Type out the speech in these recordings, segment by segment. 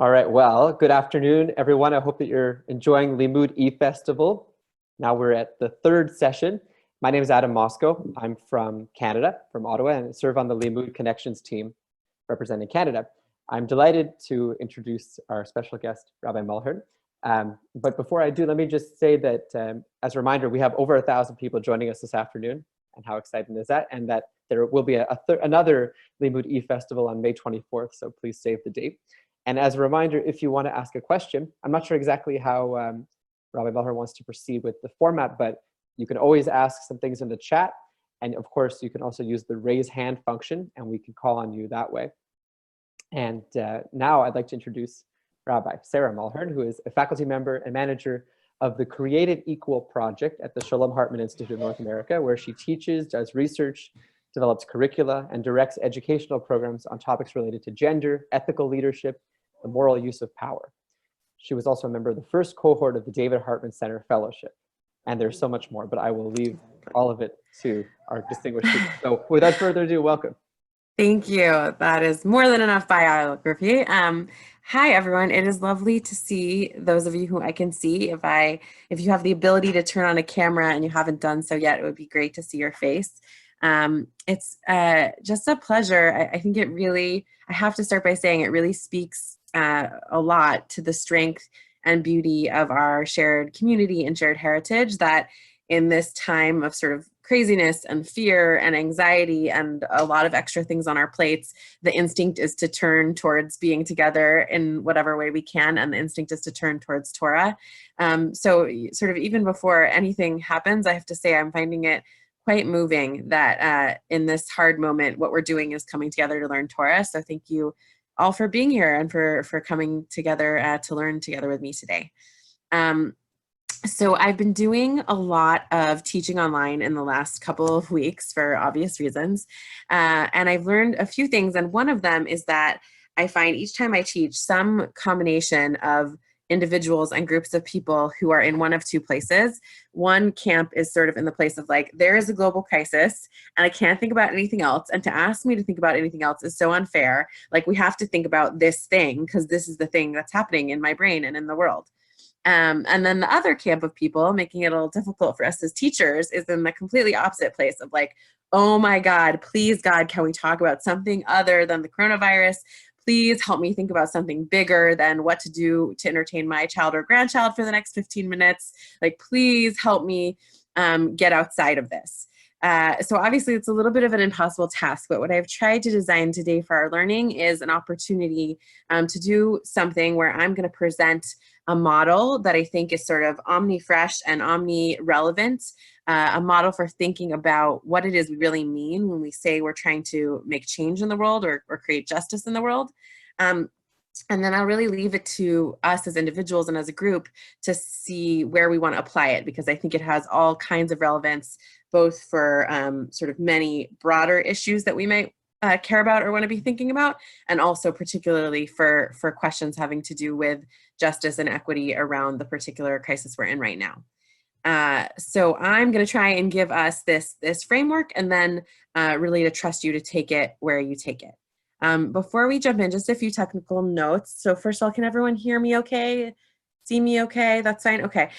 All right, well, good afternoon, everyone. I hope that you're enjoying Limud E-Festival. Now we're at the third session. My name is Adam Moscow. I'm from Canada, from Ottawa, and I serve on the Limud Connections team representing Canada. I'm delighted to introduce our special guest, Rabbi Mulhern. But before I do, let me just say that as a reminder, we have over 1,000 people joining us this afternoon. And how exciting is that? And that there will be another Limud E-Festival on May 24th, so please save the date. And as a reminder, if you want to ask a question, I'm not sure exactly how Rabbi Mulhern wants to proceed with the format, but you can always ask some things in the chat. And of course, you can also use the raise hand function, and we can call on you that way. And now I'd like to introduce Rabbi Sarah Mulhern, who is a faculty member and manager of the Created Equal project at the Shalom Hartman Institute of North America, where she teaches, does research, develops curricula, and directs educational programs on topics related to gender, ethical leadership, the moral use of power. She was also a member of the first cohort of the David Hartman Center Fellowship. And there's so much more, but I will leave all of it to our distinguished speaker. So without further ado, welcome. Thank you. That is more than enough biography. Hi, everyone. It is lovely to see those of you who I can see. If you have the ability to turn on a camera and you haven't done so yet, it would be great to see your face. It's just a pleasure. I think it really, I have to start by saying it really speaks a lot to the strength and beauty of our shared community and shared heritage, that in this time of sort of craziness and fear and anxiety and a lot of extra things on our plates, the instinct is to turn towards being together in whatever way we can, and the instinct is to turn towards Torah. So sort of even before anything happens, I have to say I'm finding it quite moving that in this hard moment, what we're doing is coming together to learn Torah. So thank you all for being here and for coming together to learn together with me today. So I've been doing a lot of teaching online in the last couple of weeks for obvious reasons. And I've learned a few things. And one of them is that I find each time I teach some combination of individuals and groups of people who are in one of two places. One camp is sort of in the place of like, there is a global crisis and I can't think about anything else. And to ask me to think about anything else is so unfair. Like, we have to think about this thing because this is the thing that's happening in my brain and in the world. And then the other camp of people, making it a little difficult for us as teachers, is in the completely opposite place of like, oh my God, please God, can we talk about something other than the coronavirus? Please help me think about something bigger than what to do to entertain my child or grandchild for the next 15 minutes. Like, please help me get outside of this. So obviously it's a little bit of an impossible task, but what I've tried to design today for our learning is an opportunity to do something where I'm going to present a model that I think is sort of omni-fresh and omni-relevant, a model for thinking about what it is we really mean when we say we're trying to make change in the world or create justice in the world. And then I'll really leave it to us as individuals and as a group to see where we want to apply it, because I think it has all kinds of relevance, both for sort of many broader issues that we might care about or want to be thinking about, and also particularly for questions having to do with justice and equity around the particular crisis we're in right now. So I'm going to try and give us this framework, and then really to trust you to take it where you take it. Before we jump in, just a few technical notes. So first of all, can everyone hear me okay? See me okay? That's fine. Okay.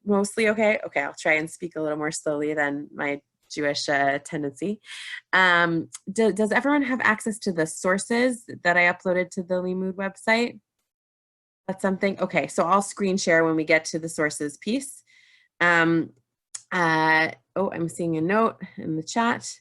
Mostly okay? Okay, I'll try and speak a little more slowly than my Jewish tendency. Does everyone have access to the sources that I uploaded to the Limud website? That's something. Okay, so I'll screen share when we get to the sources piece. Oh, I'm seeing a note in the chat.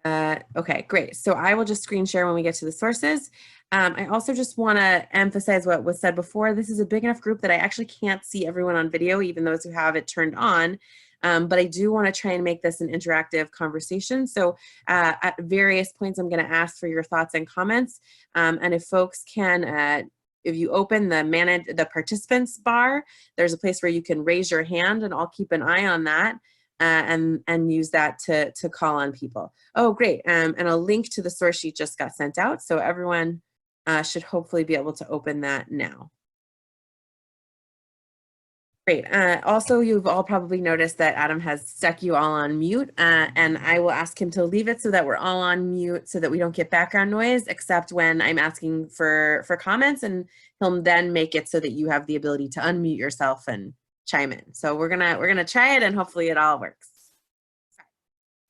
Okay, great. So I will just screen share when we get to the sources. I also just want to emphasize what was said before. This is a big enough group that I actually can't see everyone on video, even those who have it turned on. But I do want to try and make this an interactive conversation. So at various points, I'm going to ask for your thoughts and comments. And if folks can, if you open the participants bar, there's a place where you can raise your hand, and I'll keep an eye on that. And use that to call on people. Oh, great. And a link to the source sheet just got sent out. So everyone should hopefully be able to open that now. Great. Also, you've all probably noticed that Adam has stuck you all on mute, and I will ask him to leave it so that we're all on mute so that we don't get background noise, except when I'm asking for comments, and he'll then make it so that you have the ability to unmute yourself and chime in. So we're gonna try it, and hopefully it all works.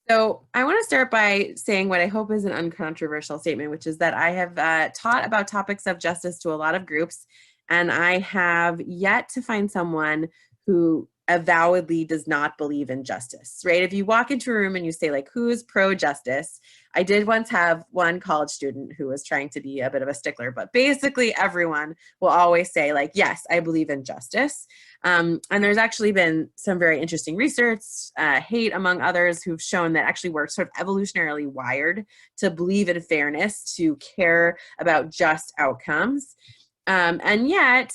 So I want to start by saying what I hope is an uncontroversial statement, which is that I have taught about topics of justice to a lot of groups, and I have yet to find someone who avowedly does not believe in justice, right? If you walk into a room and you say, like, who's pro-justice? I did once have one college student who was trying to be a bit of a stickler, but basically everyone will always say, like, yes, I believe in justice. And there's actually been some very interesting research, Haidt among others, who've shown that actually we're sort of evolutionarily wired to believe in fairness, to care about just outcomes. And yet,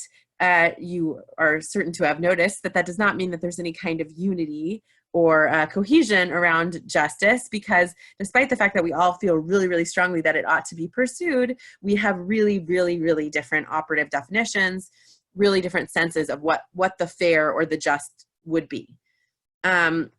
you are certain to have noticed that that does not mean that there's any kind of unity or cohesion around justice, because despite the fact that we all feel really, really strongly that it ought to be pursued, we have really, really, really different operative definitions, really different senses of what the fair or the just would be. And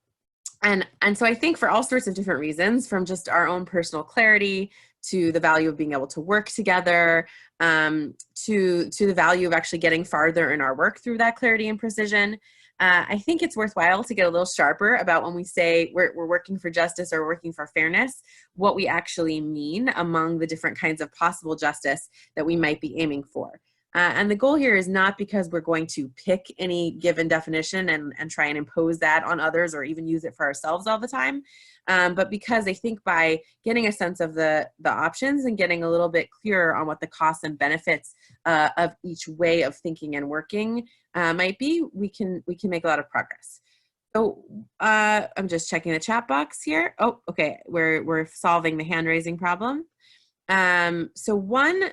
so I think for all sorts of different reasons, from just our own personal clarity to the value of being able to work together, to the value of actually getting farther in our work through that clarity and precision, I think it's worthwhile to get a little sharper about when we say we're working for justice or working for fairness, what we actually mean among the different kinds of possible justice that we might be aiming for. And the goal here is not because we're going to pick any given definition and try and impose that on others or even use it for ourselves all the time, but because I think by getting a sense of the options and getting a little bit clearer on what the costs and benefits of each way of thinking and working might be, we can make a lot of progress. So I'm just checking the chat box here. Oh, okay, we're solving the hand raising problem. So one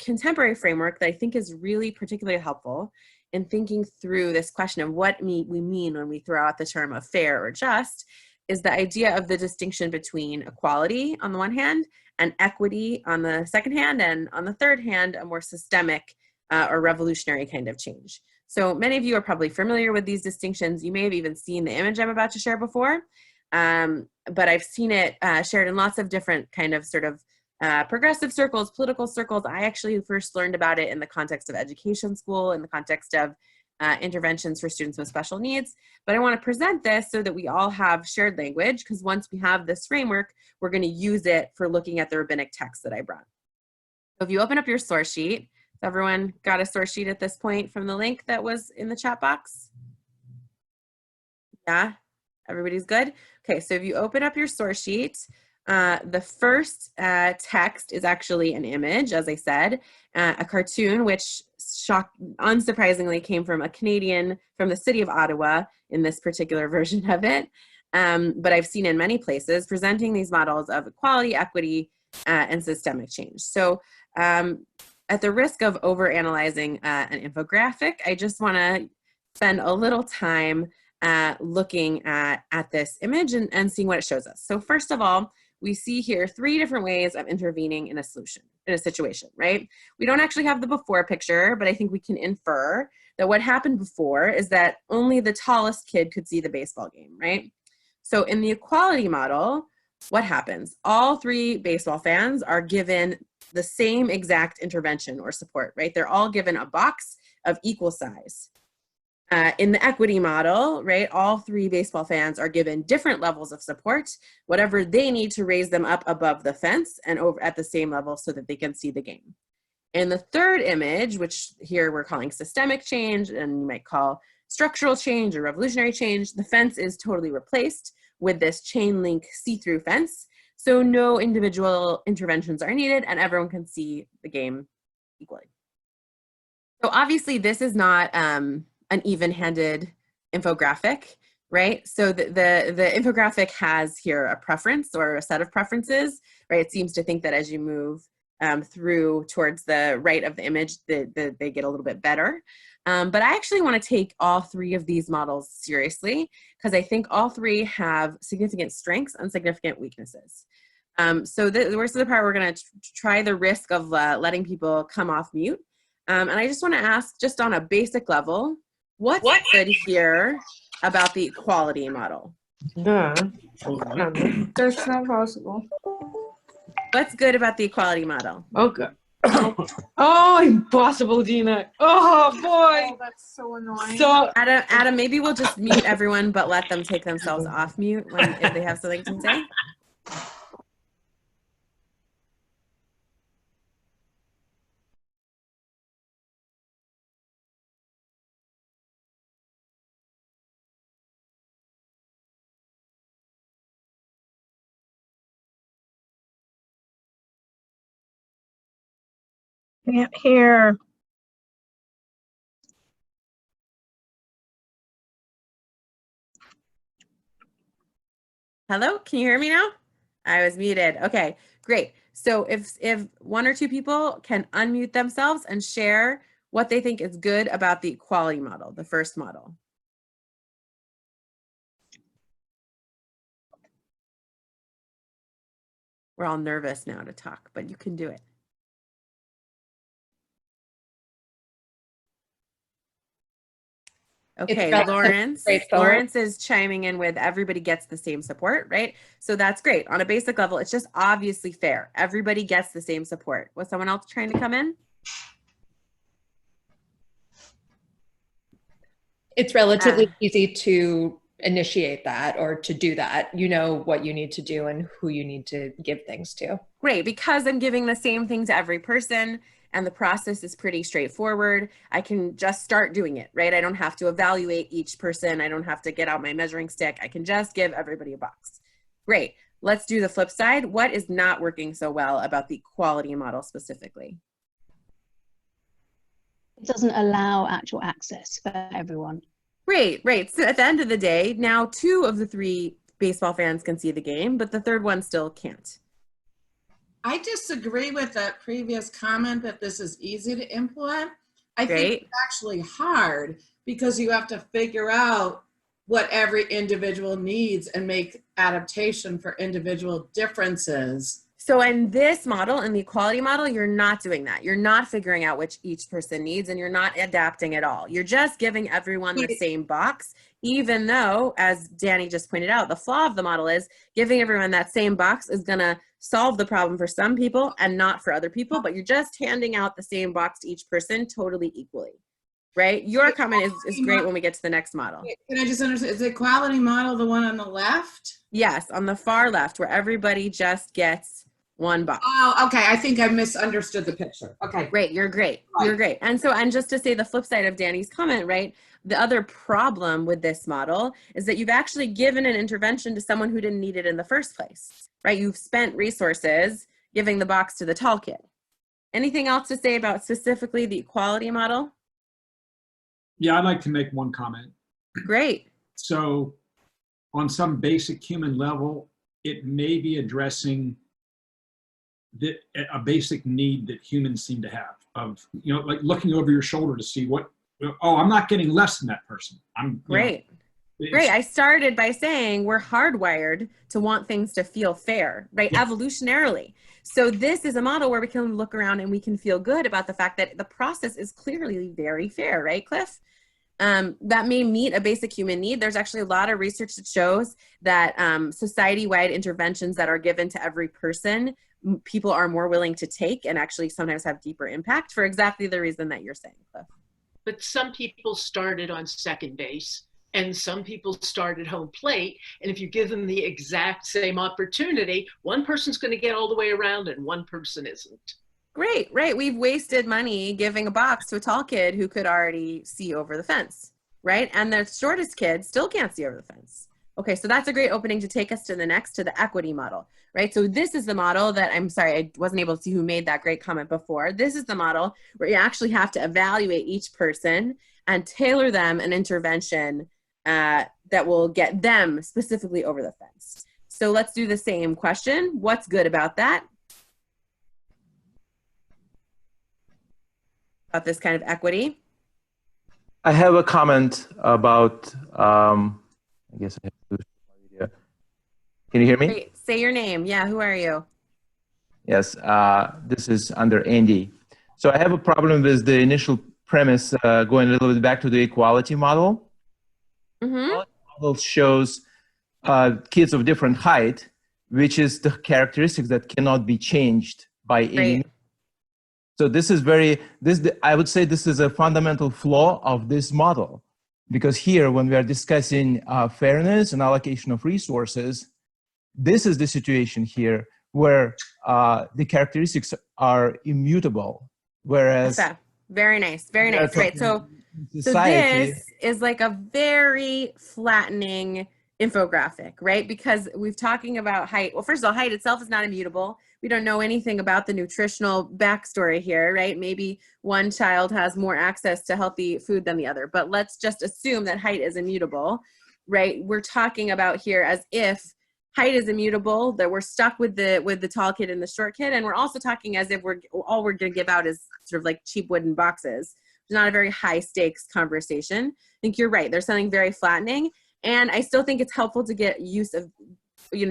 contemporary framework that I think is really particularly helpful in thinking through this question of what we mean when we throw out the term of fair or just is the idea of the distinction between equality on the one hand and equity on the second hand, and on the third hand, a more systemic or revolutionary kind of change. So many of you are probably familiar with these distinctions. You may have even seen the image I'm about to share before, but I've seen it shared in lots of different kind of sort of progressive circles, political circles. I actually first learned about it in the context of education school, in the context of interventions for students with special needs. But I want to present this so that we all have shared language, because once we have this framework, we're going to use it for looking at the rabbinic text that I brought. So if you open up your source sheet, has everyone got a source sheet at this point from the link that was in the chat box? Yeah, everybody's good? Okay, so if you open up your source sheet, the first text is actually an image, as I said, a cartoon, which unsurprisingly came from a Canadian from the city of Ottawa in this particular version of it. But I've seen in many places presenting these models of equality, equity, and systemic change. So at the risk of overanalyzing an infographic, I just want to spend a little time looking at this image and seeing what it shows us. So first of all, we see here 3 different ways of intervening in a situation, right? We don't actually have the before picture, but I think we can infer that what happened before is that only the tallest kid could see the baseball game, right? So in the equality model, what happens? All 3 baseball fans are given the same exact intervention or support, right? They're all given a box of equal size. In the equity model, right, all 3 baseball fans are given different levels of support, whatever they need to raise them up above the fence and over at the same level so that they can see the game. In the third image, which here we're calling systemic change, and you might call structural change or revolutionary change, the fence is totally replaced with this chain link see-through fence. So no individual interventions are needed and everyone can see the game equally. So obviously this is not an even-handed infographic, right? So the infographic has here a preference or a set of preferences, right? It seems to think that as you move through towards the right of the image, they get a little bit better. But I actually want to take all 3 of these models seriously, because I think all 3 have significant strengths and significant weaknesses. So the rest of the part, we're going to try the risk of letting people come off mute. And I just want to ask, just on a basic level, What's good here about the equality model? That's not possible. What's good about the equality model? Okay. Oh, impossible, Gina. Oh, boy. Oh, that's so annoying. So, Adam, maybe we'll just mute everyone, but let them take themselves off mute if they have something to say. Can't hear. Hello, can you hear me now? I was muted. Okay, great. So if one or two people can unmute themselves and share what they think is good about the equality model, the first model. We're all nervous now to talk, but you can do it. Okay, Lawrence is chiming in with everybody gets the same support, right? So that's great. On a basic level, it's just obviously fair. Everybody gets the same support. Was someone else trying to come in? It's relatively easy to initiate that or to do that. You know what you need to do and who you need to give things to. Great, because I'm giving the same thing to every person and the process is pretty straightforward. I can just start doing it, right? I don't have to evaluate each person. I don't have to get out my measuring stick. I can just give everybody a box. Great, let's do the flip side. What is not working so well about the equality model specifically? It doesn't allow actual access for everyone. Right. So at the end of the day, now 2 of the 3 baseball fans can see the game, but the third one still can't. I disagree with that previous comment that this is easy to implement. I Great. think it's actually hard because you have to figure out what every individual needs and make adaptation for individual differences. So in this model, in the equality model, you're not doing that. You're not figuring out which each person needs and you're not adapting at all. You're just giving everyone the same box, even though, as Danny just pointed out, the flaw of the model is giving everyone that same box is gonna solve the problem for some people and not for other people, but you're just handing out the same box to each person totally equally, right? Your comment is great when we get to the next model. Can I just understand, is the equality model the one on the left? Yes, on the far left where everybody just gets one box. Oh, okay. I think I misunderstood the picture. Okay. Great. You're great. Right. You're great. And just to say the flip side of Danny's comment, right? The other problem with this model is that you've actually given an intervention to someone who didn't need it in the first place, right? You've spent resources giving the box to the tall kid. Anything else to say about specifically the equality model? Yeah, I'd like to make one comment. Great. So on some basic human level, it may be addressing a basic need that humans seem to have of, like looking over your shoulder to see what, oh, I'm not getting less than that person. Great. Great. I started by saying we're hardwired to want things to feel fair, right? Yeah. Evolutionarily. So this is a model where we can look around and we can feel good about the fact that the process is clearly very fair, right, Cliff? That may meet a basic human need. There's actually a lot of research that shows that society-wide interventions that are given to every person, people are more willing to take and actually sometimes have deeper impact for exactly the reason that you're saying, Cliff. But some people started on second base and some people start at home plate. And if you give them the exact same opportunity, one person's going to get all the way around and one person isn't. Great, right. We've wasted money giving a box to a tall kid who could already see over the fence, right? And the shortest kid still can't see over the fence. Okay, so that's a great opening to take us to the next, to the equity model, right? So this is the model that, I'm sorry, I wasn't able to see who made that great comment before. This is the model where you actually have to evaluate each person and tailor them an intervention that will get them specifically over the fence. So let's do the same question. What's good about that? About this kind of equity? I have a comment about, I guess I have to do video. Can you hear me? Great. Say your name. Yeah, who are you? Yes, this is under Andy. So I have a problem with the initial premise, going a little bit back to the equality model. Mm-hmm. Model shows kids of different height, which is the characteristics that cannot be changed by any. Right. So this is I would say this is a fundamental flaw of this model, because here, when we are discussing fairness and allocation of resources, this is the situation here where the characteristics are immutable, whereas very nice, right? So society, this is like a very flattening infographic, right? Because we've talking about height. Well, first of all, height itself is not immutable. We don't know anything about the nutritional backstory here, right? Maybe one child has more access to healthy food than the other, but let's just assume that height is immutable, right? We're talking about here as if height is immutable, that we're stuck with the tall kid and the short kid, and we're also talking as if all we're going to give out is sort of like cheap wooden boxes. It's not a very high stakes conversation. I think you're right. There's something very flattening, and I still think it's helpful to get use of,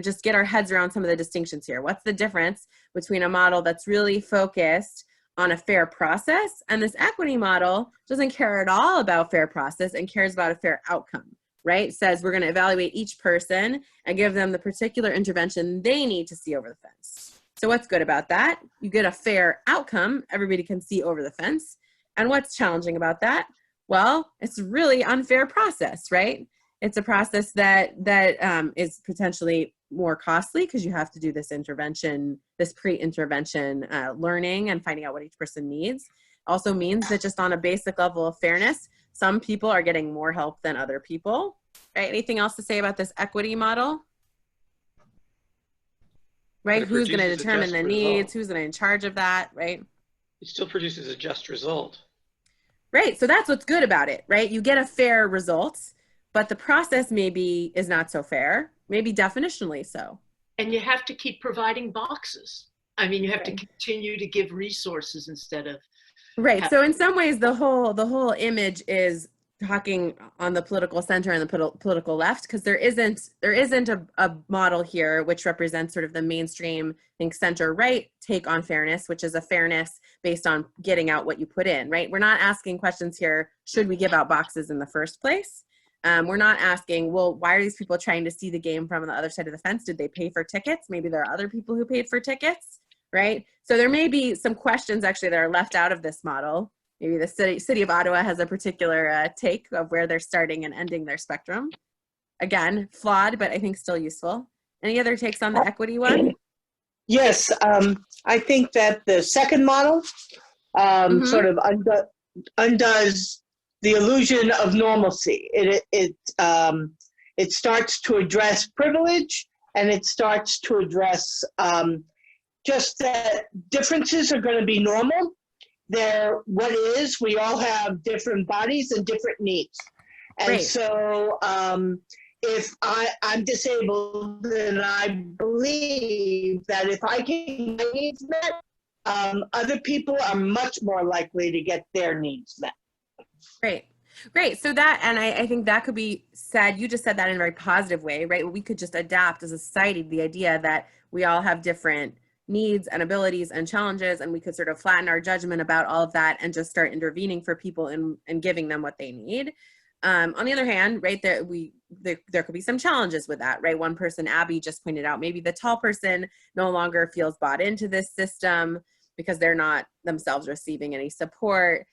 just get our heads around some of the distinctions here. What's the difference between a model that's really focused on a fair process, and this equity model doesn't care at all about fair process and cares about a fair outcome, right? Says we're going to evaluate each person and give them the particular intervention they need to see over the fence. So what's good about that? You get a fair outcome. Everybody can see over the fence. And what's challenging about that? Well, it's a really unfair process, right? It's a process that is potentially more costly because you have to do this intervention, this pre-intervention learning and finding out what each person needs. Also means that just on a basic level of fairness, some people are getting more help than other people. Right? Anything else to say about this equity model? Right? Who's going to determine the needs? Who's going to in charge of that? Right? It still produces a just result. Right. So that's what's good about it, right? You get a fair result, but the process maybe is not so fair, maybe definitionally so. And you have to keep providing boxes. I mean, you have to continue to give resources instead of. Right. So in some ways, the whole image is talking on the political center and the political left, because there isn't a model here which represents sort of the mainstream, I think, center right take on fairness, which is a fairness based on getting out what you put in, right? We're not asking questions here, should we give out boxes in the first place? We're not asking, well, why are these people trying to see the game from the other side of the fence? Did they pay for tickets? Maybe there are other people who paid for tickets, right? So there may be some questions actually that are left out of this model. Maybe the city of Ottawa has a particular take of where they're starting and ending their spectrum. Again, flawed, but I think still useful. Any other takes on the equity one? Yes, I think that the second model sort of undoes the illusion of normalcy. It starts to address privilege, and it starts to address just that differences are going to be normal. We all have different bodies and different needs. And so if I'm disabled, then I believe that if I can get my needs met, other people are much more likely to get their needs met. Great. So that, and I think that could be said, you just said that in a very positive way, right? We could just adapt as a society the idea that we all have different needs and abilities and challenges, and we could sort of flatten our judgment about all of that and just start intervening for people and giving them what they need. On the other hand, right, there could be some challenges with that, right? One person, Abby, just pointed out, maybe the tall person no longer feels bought into this system because they're not themselves receiving any support.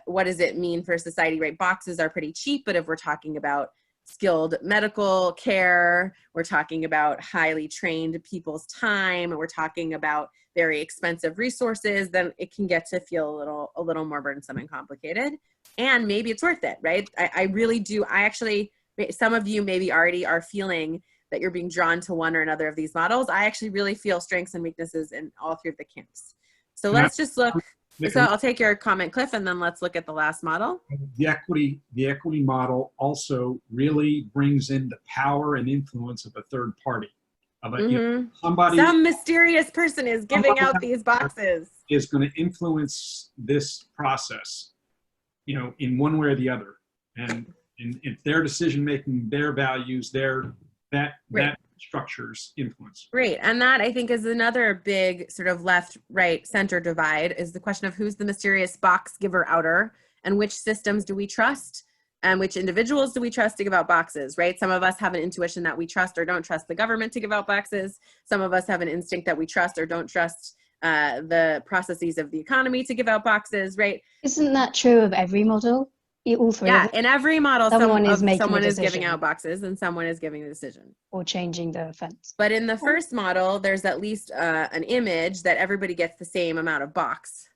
What does it mean for society, right? Boxes are pretty cheap, but if we're talking about skilled medical care, we're talking about highly trained people's time, and we're talking about very expensive resources, then it can get to feel a little more burdensome and complicated. And maybe it's worth it, right? I really do. Some of you maybe already are feeling that you're being drawn to one or another of these models. I actually really feel strengths and weaknesses in all three of the camps. So let's just look. So I'll take your comment, Cliff, and then let's look at the last model. The equity model also really brings in the power and influence of a third party. Some mysterious person is giving out these boxes. Is going to influence this process, in one way or the other. And if their decision making, their values, that structures influence. Great. And that, I think, is another big sort of left, right, center divide, is the question of who's the mysterious box giver outer and which systems do we trust, and which individuals do we trust to give out boxes, right? Some of us have an intuition that we trust or don't trust the government to give out boxes. Some of us have an instinct that we trust or don't trust the processes of the economy to give out boxes, right? Isn't that true of every model? All three of Yeah, them? in every model, Someone is making someone a is giving decision. out boxes and someone is giving the decision. Or changing the fence. But in the first model, there's at least an image that everybody gets the same amount of box.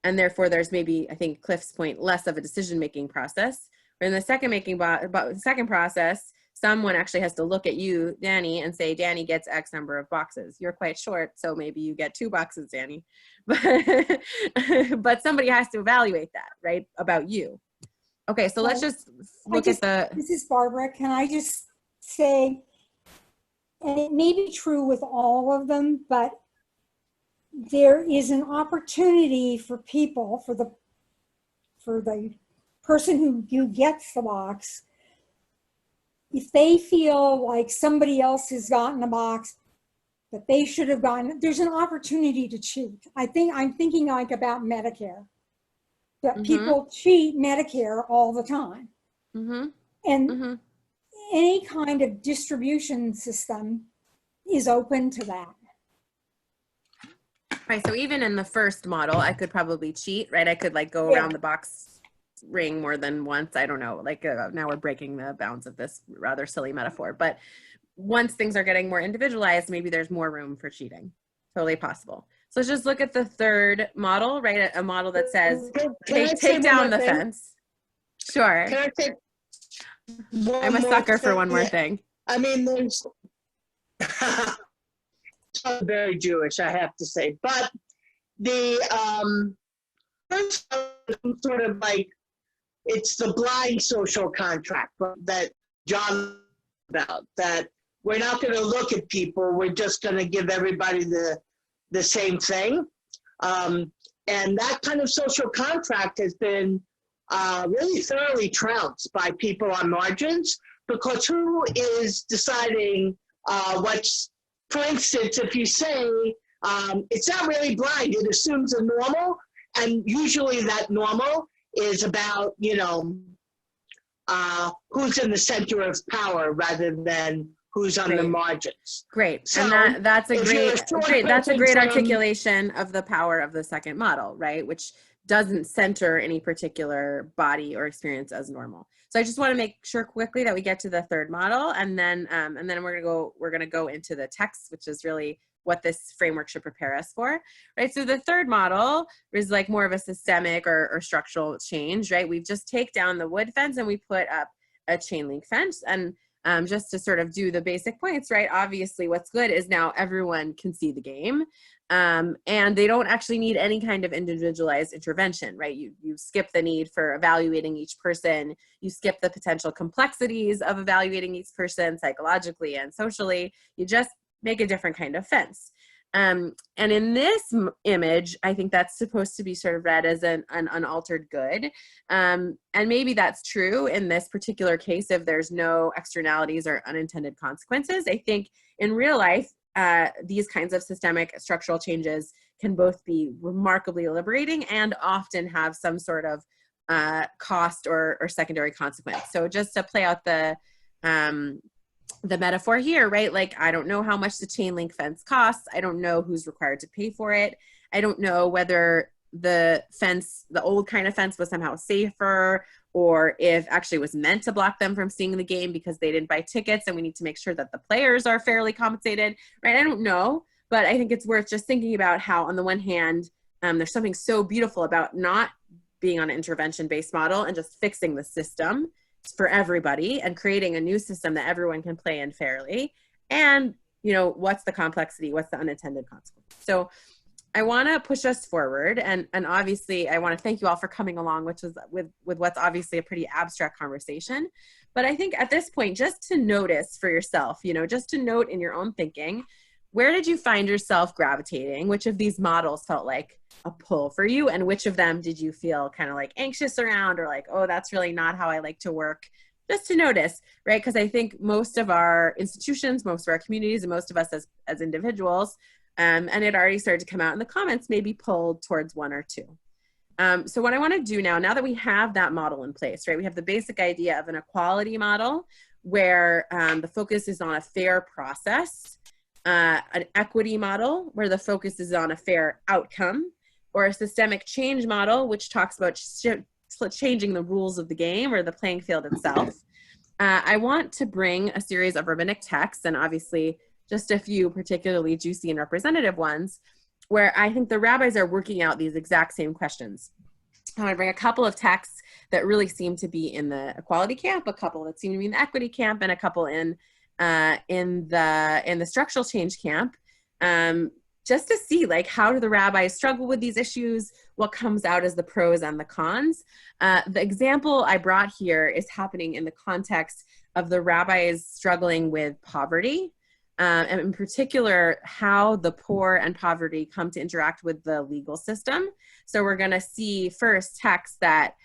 And therefore, there's maybe, I think Cliff's point, less of a decision-making process. Or in the second process, someone actually has to look at you, Danny, and say, Danny gets X number of boxes. You're quite short, so maybe you get 2 boxes, Danny. But somebody has to evaluate that, right, about you. Okay, so let's just look at the... This is Barbara. Can I just say, and it may be true with all of them, but there is an opportunity for people, for the person who gets the box, if they feel like somebody else has gotten a box that they should have gotten, there's an opportunity to cheat. I'm thinking like about Medicare. That people cheat Medicare all the time. And any kind of distribution system is open to that. Right, so even in the first model, I could probably cheat, right? I could like go around the box ring more than once. I don't know, like now we're breaking the bounds of this rather silly metaphor. But once things are getting more individualized, maybe there's more room for cheating. Totally possible. So let's just look at the third model, right? A model that says, take down the fence. Sure. Can I take I'm a sucker for one more thing. I mean, there's very Jewish, I have to say. But the first sort of like, it's the blind social contract that John about, that we're not going to look at people, we're just going to give everybody the same thing. And that kind of social contract has been really thoroughly trounced by people on margins, because who is deciding what's, for instance, if you say, it's not really blind, it assumes a normal, and usually that normal is about, you know, who's in the center of power rather than who's on the margins. Great, So and that's a great person articulation of the power of the second model, right? Which doesn't center any particular body or experience as normal. So I just want to make sure quickly that we get to the third model, and then we're gonna go into the text, which is really what this framework should prepare us for, right? So the third model is like more of a systemic or structural change, right? We've just take down the wood fence and we put up a chain link fence. And just to sort of do the basic points, right? Obviously what's good is now everyone can see the game, and they don't actually need any kind of individualized intervention, right? You skip the need for evaluating each person, you skip the potential complexities of evaluating each person psychologically and socially, you just make a different kind of fence. And in this image, I think that's supposed to be sort of read as an unaltered good. And maybe that's true in this particular case if there's no externalities or unintended consequences. I think in real life, these kinds of systemic structural changes can both be remarkably liberating and often have some sort of cost or secondary consequence. So just to play out the metaphor here, right? Like, I don't know how much the chain link fence costs. I don't know who's required to pay for it. I don't know whether the fence, the old kind of fence, was somehow safer, or if actually it was meant to block them from seeing the game because they didn't buy tickets and we need to make sure that the players are fairly compensated, right? I don't know, but I think it's worth just thinking about how, on the one hand, there's something so beautiful about not being on an intervention-based model and just fixing the system for everybody and creating a new system that everyone can play in fairly. And, you know, what's the complexity? What's the unintended consequence? So I want to push us forward. And obviously I want to thank you all for coming along, which is with what's obviously a pretty abstract conversation. But I think at this point, just to notice for yourself, you know, just to note in your own thinking, where did you find yourself gravitating? Which of these models felt like a pull for you? And which of them did you feel kind of like anxious around, or like, oh, that's really not how I like to work? Just to notice, right? Because I think most of our institutions, most of our communities, and most of us as individuals, and it already started to come out in the comments, maybe pulled towards one or two. So what I want to do now that we have that model in place, right? We have the basic idea of an equality model where the focus is on a fair process, an equity model where the focus is on a fair outcome, or a systemic change model, which talks about changing the rules of the game or the playing field itself. I want to bring a series of rabbinic texts, and obviously just a few particularly juicy and representative ones, where I think the rabbis are working out these exact same questions. I want to bring a couple of texts that really seem to be in the equality camp, a couple that seem to be in the equity camp, and a couple in the structural change camp, just to see like how do the rabbis struggle with these issues, what comes out as the pros and the cons. The example I brought here is happening in the context of the rabbis struggling with poverty, and in particular, how the poor and poverty come to interact with the legal system. So we're going to see first texts that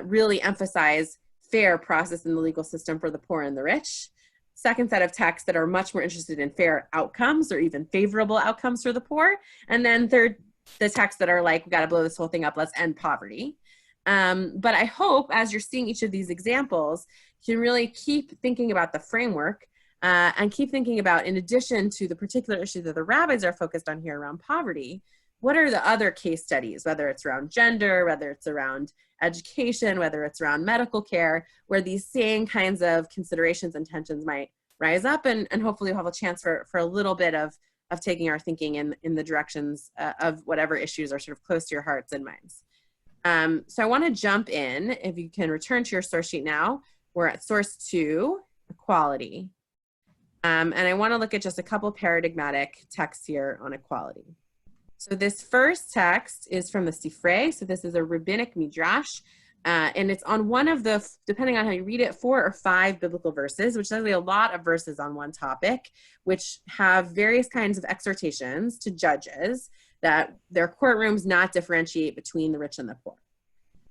really emphasize fair process in the legal system for the poor and the rich. Second set of texts that are much more interested in fair outcomes or even favorable outcomes for the poor. And then third, the texts that are like, we got to blow this whole thing up, let's end poverty. But I hope as you're seeing each of these examples, you can really keep thinking about the framework and keep thinking about, in addition to the particular issue that the rabbis are focused on here around poverty, what are the other case studies, whether it's around gender, whether it's around education, whether it's around medical care, where these same kinds of considerations and tensions might rise up, and hopefully we'll have a chance for a little bit of taking our thinking in the directions of whatever issues are sort of close to your hearts and minds. So I want to jump in, if you can return to your source sheet now. We're at source 2, equality. And I want to look at just a couple paradigmatic texts here on equality. So this first text is from the Sifrei. So this is a rabbinic midrash, and it's on one of the, depending on how you read it, 4 or 5 biblical verses, which is actually a lot of verses on one topic, which have various kinds of exhortations to judges that their courtrooms not differentiate between the rich and the poor.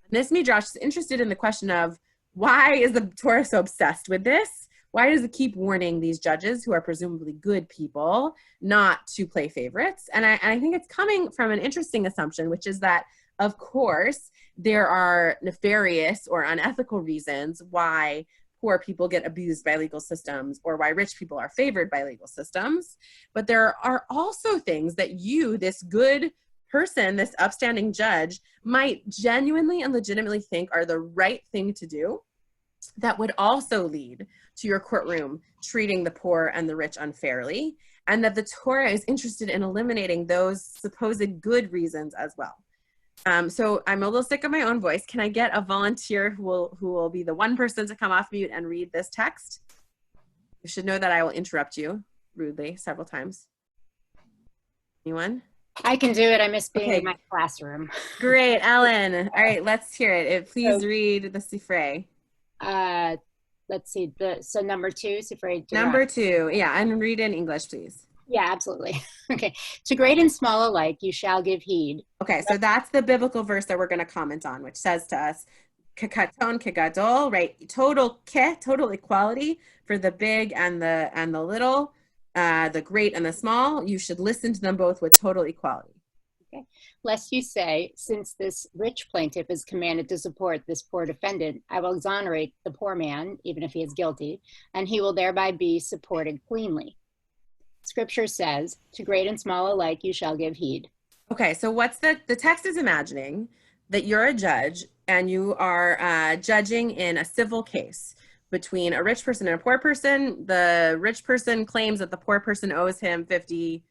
And this midrash is interested in the question of, why is the Torah so obsessed with this? Why does it keep warning these judges, who are presumably good people, not to play favorites? And I think it's coming from an interesting assumption, which is that, of course, there are nefarious or unethical reasons why poor people get abused by legal systems or why rich people are favored by legal systems. But there are also things that you, this good person, this upstanding judge, might genuinely and legitimately think are the right thing to do, that would also lead to your courtroom treating the poor and the rich unfairly, and that the Torah is interested in eliminating those supposed good reasons as well. So I'm a little sick of my own voice. Can I get a volunteer who will be the one person to come off mute and read this text? You should know that I will interrupt you rudely several times. Anyone? I can do it. I miss being in my classroom. Great, Ellen. All right, let's hear it. Please read the Sifrei. Let's see. So number 2, Sifrei. Number 2, yeah, and read in English, please. Yeah, absolutely. Okay. To great and small alike, you shall give heed. Okay, so that's the biblical verse that we're going to comment on, which says to us, kekaton kegadol, right? Total equality for the big and the little, the great and the small. You should listen to them both with total equality. Okay. Lest you say, since this rich plaintiff is commanded to support this poor defendant, I will exonerate the poor man, even if he is guilty, and he will thereby be supported cleanly. Scripture says, to great and small alike, you shall give heed. Okay, so what's the text is imagining that you're a judge and you are judging in a civil case between a rich person and a poor person. The rich person claims that the poor person owes him $50.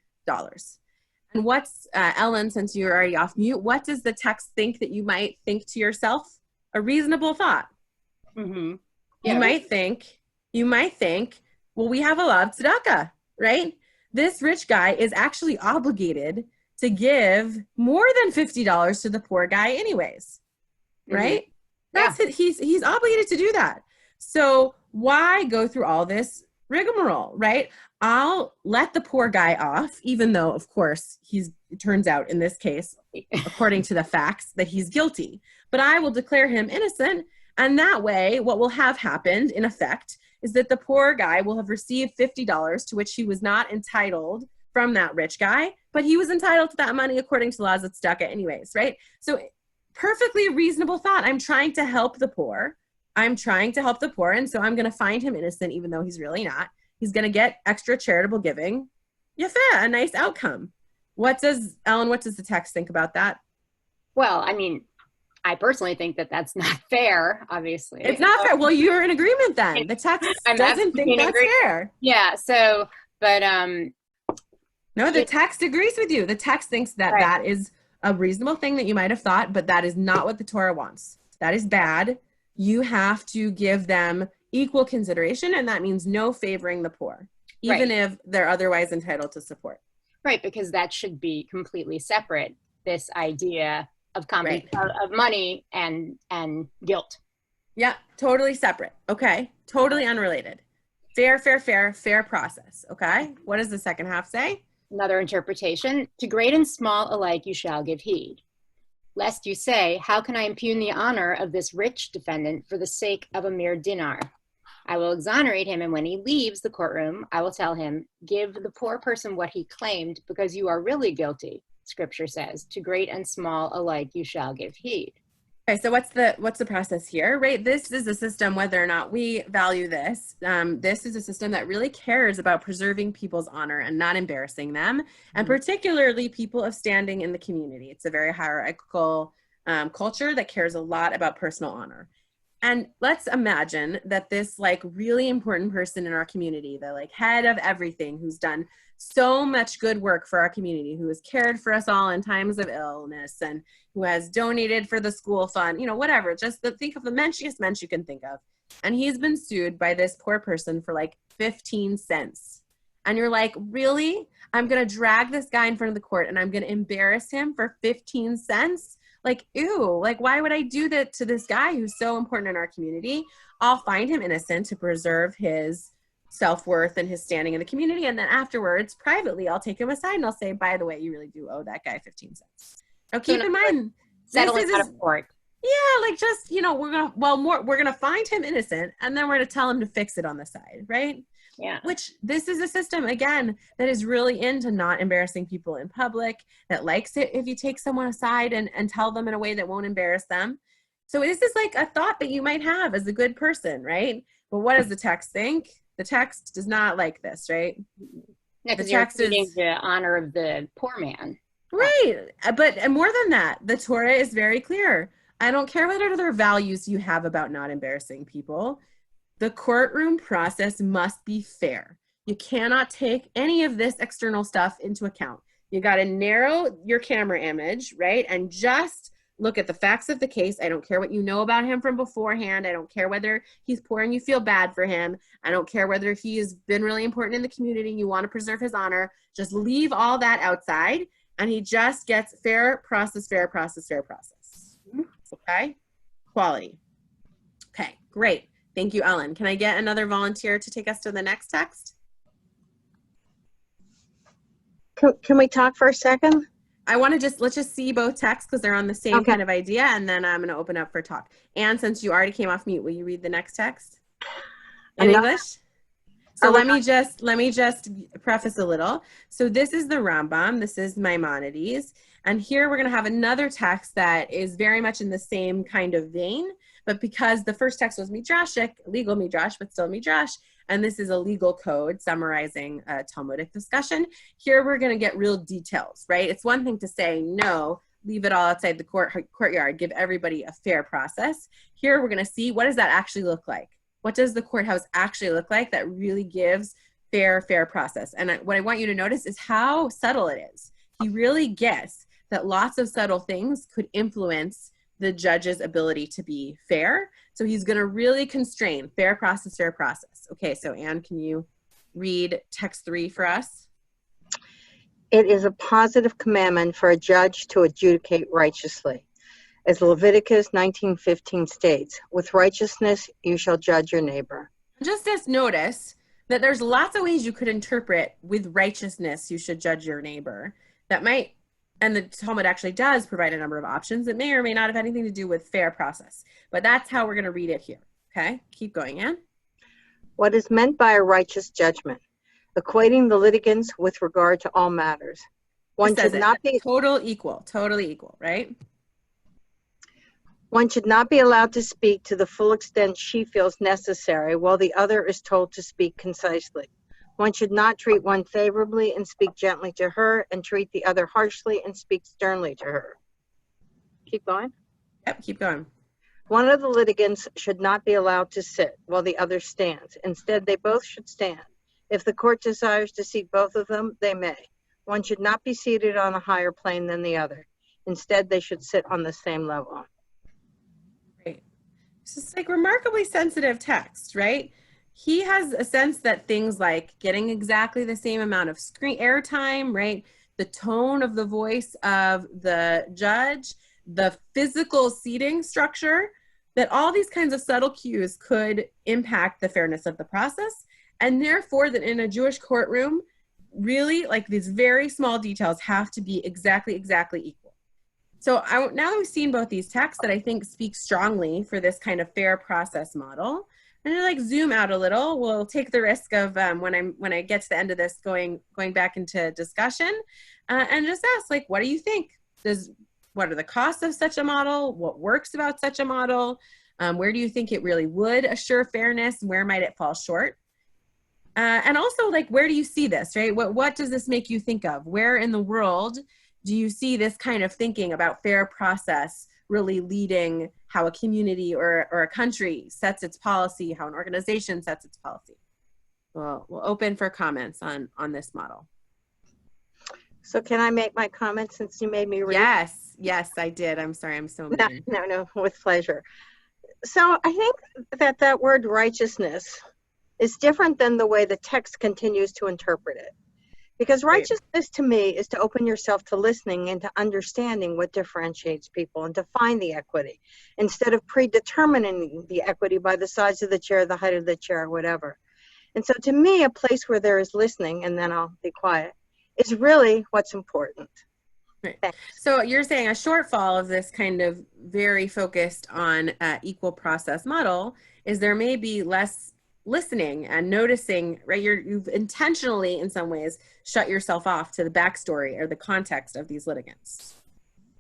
And what's, Ellen, since you're already off mute, what does the text think that you might think to yourself? A reasonable thought. Mm-hmm. Yeah, you might think, well, we have a law of tzedakah, right? This rich guy is actually obligated to give more than $50 to the poor guy anyways, right? Mm-hmm. That's it. He's obligated to do that. So why go through all this rigmarole, right? I'll let the poor guy off, even though, of course, it turns out in this case, according to the facts, that he's guilty. But I will declare him innocent, and that way, what will have happened, in effect, is that the poor guy will have received $50 to which he was not entitled from that rich guy, but he was entitled to that money according to laws of tzedakah anyways, right? So perfectly reasonable thought. I'm trying to help the poor. I'm trying to help the poor. And so I'm going to find him innocent, even though he's really not. He's going to get extra charitable giving. Yeah, a nice outcome. Ellen, what does the text think about that? Well, I mean, I personally think that that's not fair, obviously. It's not fair. Well, you're in agreement then. The text doesn't think that's fair. Yeah, so, but... No, the text agrees with you. The text thinks that that is a reasonable thing that you might have thought, but that is not what the Torah wants. That is bad. You have to give them equal consideration, and that means no favoring the poor, even if they're otherwise entitled to support. Right, because that should be completely separate, this idea of of money and guilt. Yeah, totally separate. Okay, totally unrelated. Fair process. Okay, what does the second half say? Another interpretation, to great and small alike you shall give heed. Lest you say, how can I impugn the honor of this rich defendant for the sake of a mere dinar? I will exonerate him, and when he leaves the courtroom, I will tell him, give the poor person what he claimed, because you are really guilty. Scripture says, to great and small alike you shall give heed. Okay, so what's the process here, right? This is a system, whether or not we value this, this is a system that really cares about preserving people's honor and not embarrassing them, and particularly people of standing in the community. It's a very hierarchical culture that cares a lot about personal honor. And let's imagine that this like really important person in our community, the like head of everything, who's done so much good work for our community, who has cared for us all in times of illness and who has donated for the school fund, you know, whatever, just think of the menchiest mensch you can think of. And he's been sued by this poor person for like 15 cents. And you're like, really? I'm going to drag this guy in front of the court and I'm going to embarrass him for 15 cents? Like, ew, like, why would I do that to this guy who's so important in our community? I'll find him innocent to preserve his self-worth and his standing in the community. And then afterwards, privately, I'll take him aside and I'll say, by the way, you really do owe that guy 15 cents. Now, keep in mind, settling out of court. Yeah, like just, you know, we're going to find him innocent and then we're going to tell him to fix it on the side, right? Yeah. Which this is a system, again, that is really into not embarrassing people in public, that likes it if you take someone aside and tell them in a way that won't embarrass them. So this is like a thought that you might have as a good person, right? But what does the text think? The text does not like this, right? Yeah, because you're including the honor of the poor man. Right. But more than that, the Torah is very clear. I don't care what other values you have about not embarrassing people. The courtroom process must be fair. You cannot take any of this external stuff into account. You got to narrow your camera image, right? And just look at the facts of the case. I don't care what you know about him from beforehand. I don't care whether he's poor and you feel bad for him. I don't care whether he has been really important in the community and you want to preserve his honor. Just leave all that outside and he just gets fair process. Okay? Quality. Okay, great. Thank you, Ellen. Can I get another volunteer to take us to the next text? Can we talk for a second? I want to let's just see both texts because they're on the same kind of idea, and then I'm going to open up for talk. Anne, since you already came off mute, will you read the next text in English? So let me just preface a little. So this is the Rambam. This is Maimonides. And here we're going to have another text that is very much in the same kind of vein. But because the first text was midrashic, legal midrash, but still midrash, and this is a legal code summarizing a Talmudic discussion, here we're going to get real details, right? It's one thing to say, no, leave it all outside the courtyard, give everybody a fair process. Here we're going to see, what does that actually look like? What does the courthouse actually look like that really gives fair process? And what I want you to notice is how subtle it is. He really gets that lots of subtle things could influence the judge's ability to be fair. So he's going to really constrain fair process. Okay, so Anne, can you read text 3 for us? It is a positive commandment for a judge to adjudicate righteously. As Leviticus 19:15 states, with righteousness you shall judge your neighbor. Just notice that there's lots of ways you could interpret with righteousness you should judge your neighbor. That might, and the Talmud actually does provide a number of options that may or may not have anything to do with fair process. But that's how we're going to read it here. Okay, keep going, Anne. What is meant by a righteous judgment? Equating the litigants with regard to all matters. One should not be totally equal, right? One should not be allowed to speak to the full extent she feels necessary while the other is told to speak concisely. One should not treat one favorably and speak gently to her, and treat the other harshly and speak sternly to her. Keep going. Yep, keep going. One of the litigants should not be allowed to sit while the other stands. Instead, they both should stand. If the court desires to seat both of them, they may. One should not be seated on a higher plane than the other. Instead, they should sit on the same level. Great. It's just like remarkably sensitive text, right? He has a sense that things like getting exactly the same amount of screen airtime, right? The tone of the voice of the judge, the physical seating structure, that all these kinds of subtle cues could impact the fairness of the process. And therefore, that in a Jewish courtroom, really, like these very small details have to be exactly equal. So now that we've seen both these texts that I think speak strongly for this kind of fair process model, and to like zoom out a little, we'll take the risk of when I get to the end of this going back into discussion and just ask, like, what do you think? What are the costs of such a model? What works about such a model? Where do you think it really would assure fairness? Where might it fall short? And also, like, where do you see this, right? What does this make you think of? Where in the world do you see this kind of thinking about fair process really leading how a community or a country sets its policy, how an organization sets its policy? Well, we'll open for comments on this model. So can I make my comment since you made me read? Yes, I did. I'm sorry, I'm so mean. No, with pleasure. So I think that word righteousness is different than the way the text continues to interpret it. Because righteousness to me is to open yourself to listening and to understanding what differentiates people and to find the equity instead of predetermining the equity by the size of the chair, the height of the chair, or whatever. And so to me, a place where there is listening, and then I'll be quiet, is really what's important. Right. So you're saying a shortfall of this kind of very focused on equal process model is there may be less listening and noticing, right? You've intentionally, in some ways, shut yourself off to the backstory or the context of these litigants.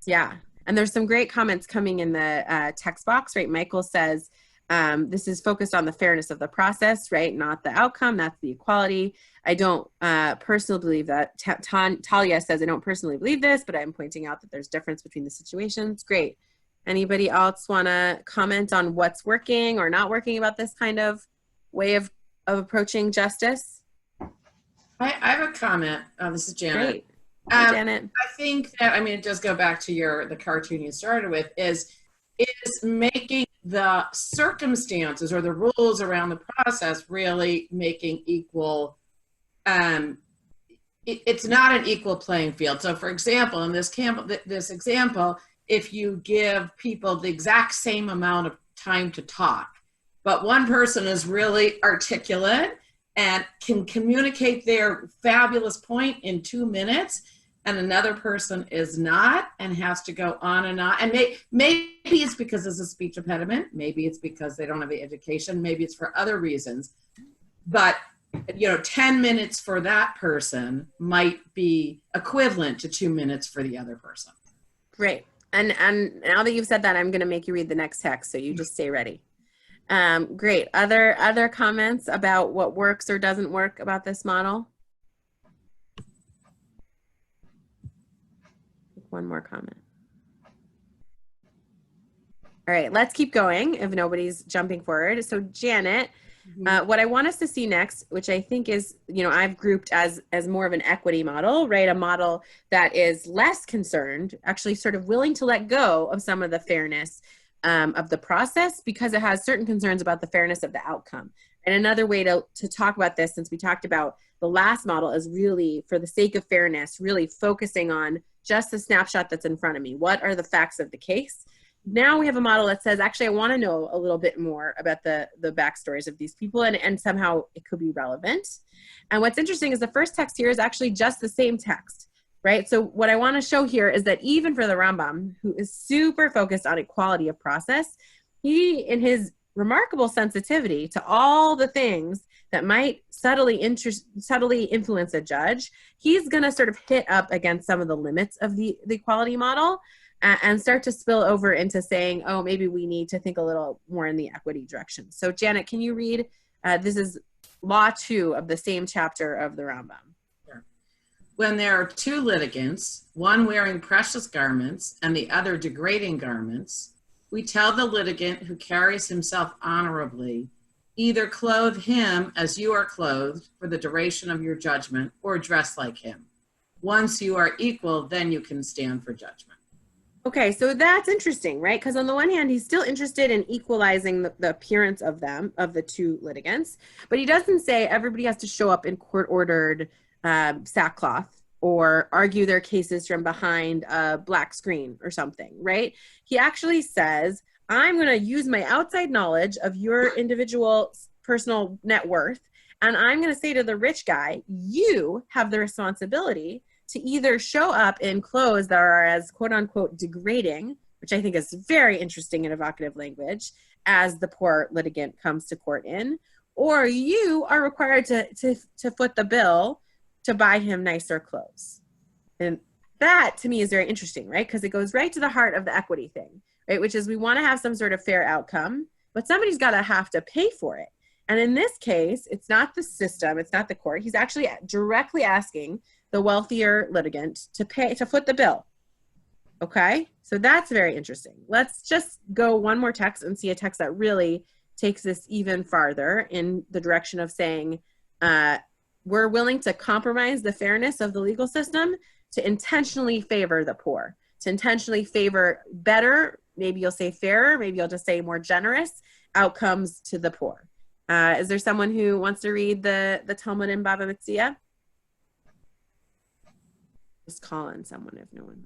Yeah, and there's some great comments coming in the text box, right? Michael says, this is focused on the fairness of the process, right? Not the outcome, that's the equality. I don't personally believe that. Talia says, I don't personally believe this, but I'm pointing out that there's difference between the situations. Great. Anybody else want to comment on what's working or not working about this kind of way of approaching justice? I have a comment. This is Janet. Great. Hi, Janet. I think that, I mean, it does go back to the cartoon you started with, is making the circumstances or the rules around the process really making equal. It's not an equal playing field. So for example, in this example, if you give people the exact same amount of time to talk, but one person is really articulate and can communicate their fabulous point in 2 minutes, and another person is not and has to go on and on. And maybe it's because there's a speech impediment. Maybe it's because they don't have the education. Maybe it's for other reasons. But 10 minutes for that person might be equivalent to 2 minutes for the other person. Great. And now that you've said that, I'm going to make you read the next text, so you just stay ready. Great. Other comments about what works or doesn't work about this model? One more comment. All right, let's keep going if nobody's jumping forward. So Janet, what I want us to see next, which I think is, I've grouped as more of an equity model, right? A model that is less concerned, actually sort of willing to let go of some of the fairness of the process because it has certain concerns about the fairness of the outcome. And another way to talk about this, since we talked about the last model, is really, for the sake of fairness, really focusing on just the snapshot that's in front of me. What are the facts of the case? Now we have a model that says, actually, I want to know a little bit more about the backstories of these people, and somehow it could be relevant. And what's interesting is the first text here is actually just the same text, right? So what I want to show here is that even for the Rambam, who is super focused on equality of process, he, in his remarkable sensitivity to all the things that might subtly influence a judge, he's going to sort of hit up against some of the limits of the equality model. and start to spill over into saying, oh, maybe we need to think a little more in the equity direction. So Janet, can you read, this is Law 2 of the same chapter of the Rambam. Sure. When there are two litigants, one wearing precious garments and the other degrading garments, we tell the litigant who carries himself honorably, either clothe him as you are clothed for the duration of your judgment, or dress like him. Once you are equal, then you can stand for judgment. Okay, so that's interesting, right? Because on the one hand, he's still interested in equalizing the appearance of them, of the two litigants, but he doesn't say everybody has to show up in court-ordered sackcloth or argue their cases from behind a black screen or something, right? He actually says, I'm going to use my outside knowledge of your individual personal net worth, and I'm going to say to the rich guy, you have the responsibility to either show up in clothes that are as quote unquote degrading, which I think is very interesting and evocative language, as the poor litigant comes to court in, or you are required to foot the bill to buy him nicer clothes. And that to me is very interesting, right? Because it goes right to the heart of the equity thing, right? Which is we want to have some sort of fair outcome, but somebody's got to have to pay for it. And in this case, it's not the system, it's not the court. He's actually directly asking the wealthier litigant to pay, to foot the bill. Okay, so that's very interesting. Let's just go one more text and see a text that really takes this even farther in the direction of saying we're willing to compromise the fairness of the legal system to intentionally favor the poor, to intentionally favor better, maybe you'll say fairer, maybe you'll just say more generous outcomes to the poor. Is there someone who wants to read the Talmud in Bava Metzia? Just call on someone if no one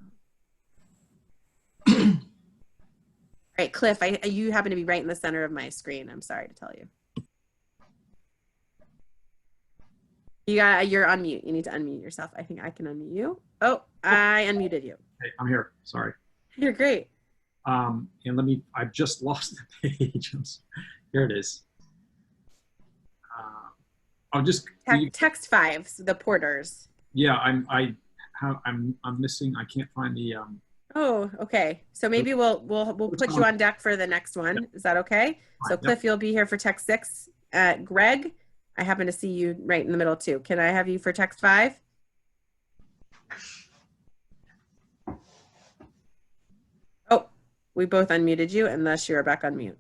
will. All right, Cliff, you happen to be right in the center of my screen. I'm sorry to tell you. You're on mute. You need to unmute yourself. I think I can unmute you. Oh, I unmuted you. Hey, I'm here. Sorry. You're great. And I've just lost the page. Here it is. I'll just text 5, so the porters. Yeah, I'm missing. I can't find the. Oh, okay. So maybe we'll put you on deck for the next one. Yep. Is that okay? So Cliff, you'll be here for text 6. Greg, I happen to see you right in the middle too. Can I have you for text 5? Oh, we both unmuted you, and thus you're back on mute.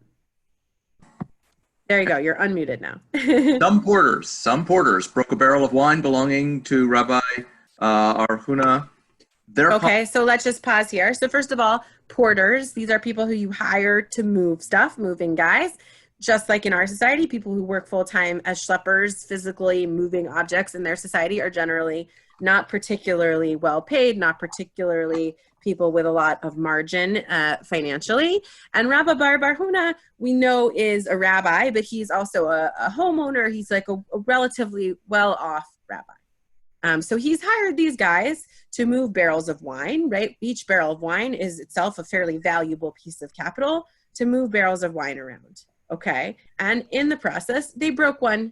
There you go. You're unmuted now. Some porters broke a barrel of wine belonging to Rabbi Arhuna. Okay, so let's just pause here. So first of all, porters, these are people who you hire to move stuff, moving guys. Just like in our society, people who work full-time as schleppers, physically moving objects in their society are generally not particularly well paid, not particularly people with a lot of margin financially. And Rabbi Bar Huna, we know, is a rabbi, but he's also a homeowner. He's like a relatively well-off rabbi. So he's hired these guys to move barrels of wine, right? Each barrel of wine is itself a fairly valuable piece of capital to move barrels of wine around, okay? And in the process, they broke one.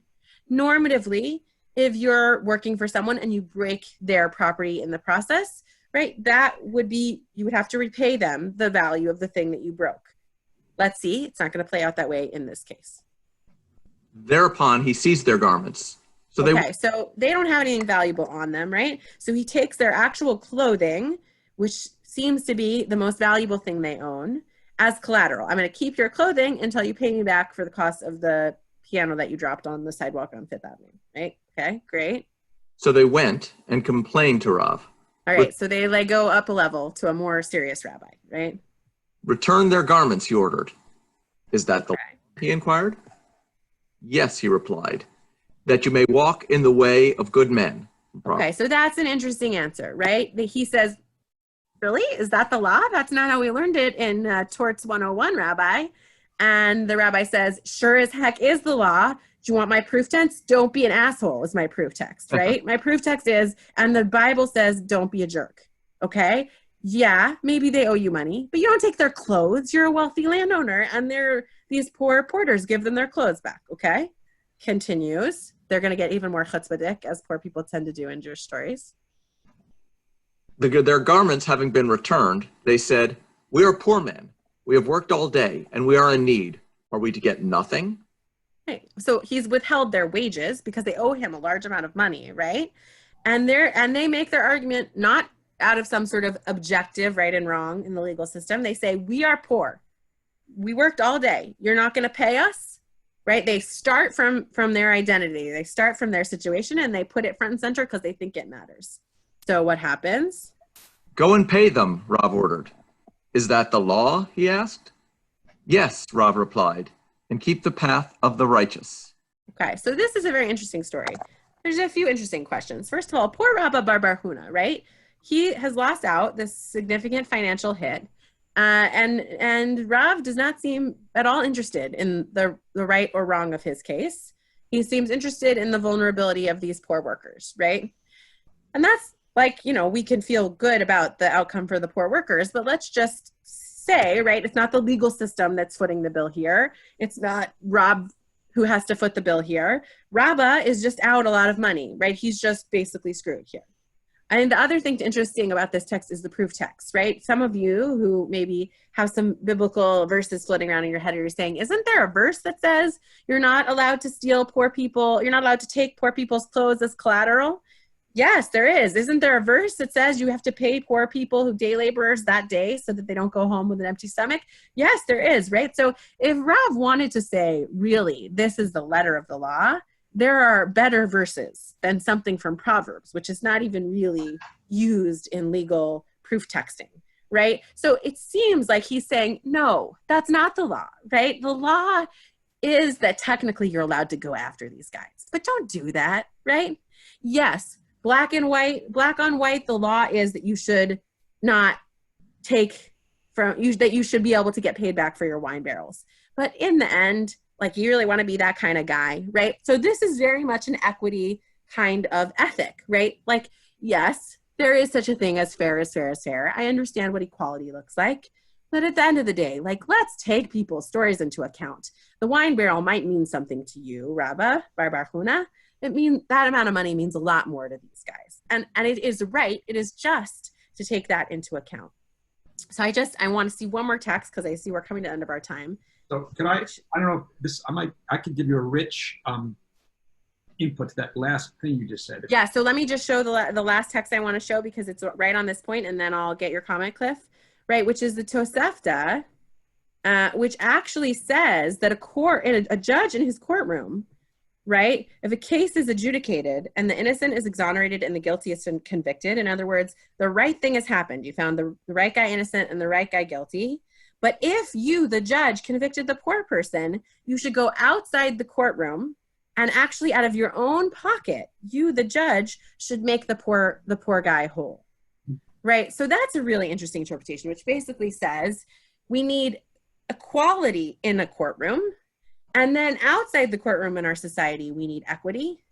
Normatively, if you're working for someone and you break their property in the process, right, that would be, you would have to repay them the value of the thing that you broke. Let's see, it's not gonna play out that way in this case. Thereupon, he seized their garments. So so they don't have anything valuable on them, right? So he takes their actual clothing, which seems to be the most valuable thing they own, as collateral. I'm going to keep your clothing until you pay me back for the cost of the piano that you dropped on the sidewalk on Fifth Avenue, right? Okay, great. So they went and complained to Rav. All right, so they go up a level to a more serious rabbi, right? Return their garments, he ordered. Is that the law? He inquired. Yes, he replied. That you may walk in the way of good men. Okay, so that's an interesting answer, right? He says, really? Is that the law? That's not how we learned it in Torts 101, Rabbi. And the rabbi says, sure as heck is the law. Do you want my proof text? Don't be an asshole is my proof text, right? My proof text is, and the Bible says, don't be a jerk, okay? Yeah, maybe they owe you money, but you don't take their clothes. You're a wealthy landowner, and these poor porters, give them their clothes back, okay? Continues. They're going to get even more chutzpahdik, as poor people tend to do in Jewish stories. their garments having been returned, they said, "We are poor men. We have worked all day and we are in need. Are we to get nothing?" Right. So he's withheld their wages because they owe him a large amount of money, right? And they make their argument not out of some sort of objective right and wrong in the legal system. They say, we are poor. We worked all day. You're not going to pay us, right? They start from their identity. They start from their situation and they put it front and center because they think it matters. So what happens? "Go and pay them," Rav ordered. "Is that the law?" he asked. "Yes," Rav replied, "and keep the path of the righteous." Okay, so this is a very interesting story. There's a few interesting questions. First of all, poor Rabba Bar Bar Huna, right? He has lost out this significant financial hit. And Rav does not seem at all interested in the right or wrong of his case. He seems interested in the vulnerability of these poor workers, right? And that's like, you know, we can feel good about the outcome for the poor workers, but let's just say, right, it's not the legal system that's footing the bill here. It's not Rav who has to foot the bill here. Rabba is just out a lot of money, right? He's just basically screwed here. And the other thing interesting about this text is the proof text, right? Some of you who maybe have some biblical verses floating around in your head, you're saying, isn't there a verse that says you're not allowed to steal poor people, you're not allowed to take poor people's clothes as collateral? Yes, there is. Isn't there a verse that says you have to pay poor people who day laborers that day so that they don't go home with an empty stomach? Yes, there is, right? So if Rav wanted to say, really, this is the letter of the law, there are better verses than something from Proverbs, which is not even really used in legal proof texting, right? So it seems like he's saying, no, that's not the law, right? The law is that technically you're allowed to go after these guys, but don't do that, right? Yes, black on white, the law is that you should not take that you should be able to get paid back for your wine barrels. But in the end, like, you really want to be that kind of guy, right? So this is very much an equity kind of ethic, right? Like, yes, there is such a thing as fair is fair is fair. I understand what equality looks like. But at the end of the day, like, let's take people's stories into account. The wine barrel might mean something to you, Rabba Bar Huna. It means that amount of money means a lot more to these guys. And it is right. It is just to take that into account. So I want to see one more text because I see we're coming to the end of our time. So can I don't know, I could give you a rich input to that last thing you just said. Yeah, so let me just show the last text I want to show because it's right on this point, and then I'll get your comment, Cliff, right, which is the Tosefta, which actually says that a judge in his courtroom, right, if a case is adjudicated and the innocent is exonerated and the guilty is convicted, in other words, the right thing has happened. You found the right guy innocent and the right guy guilty. But if you, the judge, convicted the poor person, you should go outside the courtroom and actually out of your own pocket, you, the judge, should make the poor guy whole, right? So that's a really interesting interpretation, which basically says we need equality in a courtroom, and then outside the courtroom in our society, we need equity.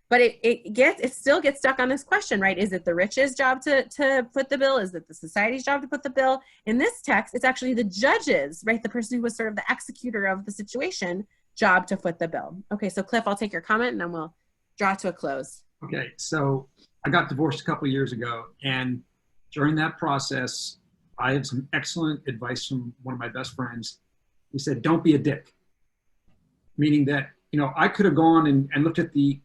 But it still gets stuck on this question, right? Is it the rich's job to foot the bill? Is it the society's job to put the bill? In this text, it's actually the judge's, right? The person who was sort of the executor of the situation, job to foot the bill. Okay, so Cliff, I'll take your comment and then we'll draw to a close. Okay, so I got divorced a couple of years ago, and during that process, I had some excellent advice from one of my best friends. He said, don't be a dick. Meaning that, you know, I could have gone and looked at the